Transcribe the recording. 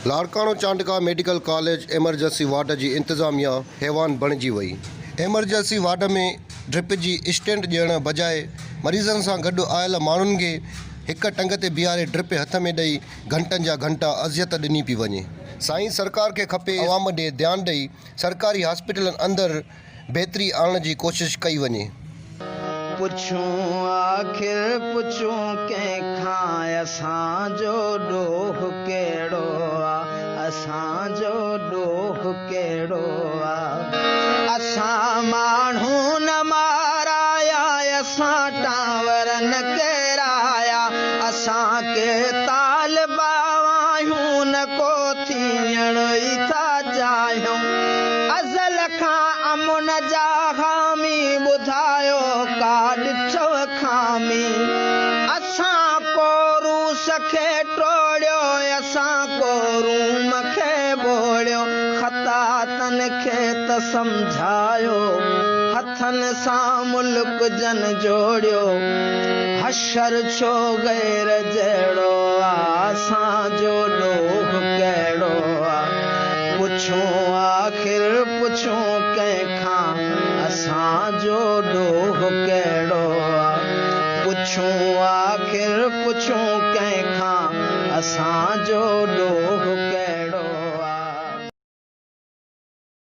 Larkana Chandka medical college emergency ward की इंतजामिया हैवान बणिजी वई। एमरजेंसी वार्ड में ड्रिप की स्टेंट ॾियण बजाय मरीज़न से गॾु आयल माण्हुनि खे हिक टंग ते बीहारे ड्रिप हथ में ॾेई घंटनि जा घंटा अज़ियत ॾिनी पई वञे। साईं सरकार के खपे अवाम ॾे ध्यानु ॾेई सरकारी हॉस्पिटलन अंदर बेहतरी आणण की कोशिश कई वञे। पुछूं आखिर पुछूं कंहिंखां असांजो ॾोह कहिड़ो आहे, असांजो ॾोह कहिड़ो आहे। असां माण्हू न माराया, असां टावर न केराया, असांखे तालिबा आहियूं न को थियण ई था चाहियूं। अज़ल खां अमुन जा हामी ॿुधायो का ॾिठो खामी। असां को रूस खे टोड़ियो, असां को रूम खे ॿोड़ियो। ख़तातन खे त सम्झायो, हथनि सां मुल्क जन जोड़ियो। हशर छो गैर जहिड़ो आहे, असांजो ॾोह कहिड़ो आहे। पुछूं आखिर पुछूं कंहिंखां असांजो ॾोह कहिड़ो आहे। पुछूं आखिर पुछूं कंहिंखां असांजो ॾोह कहिड़ो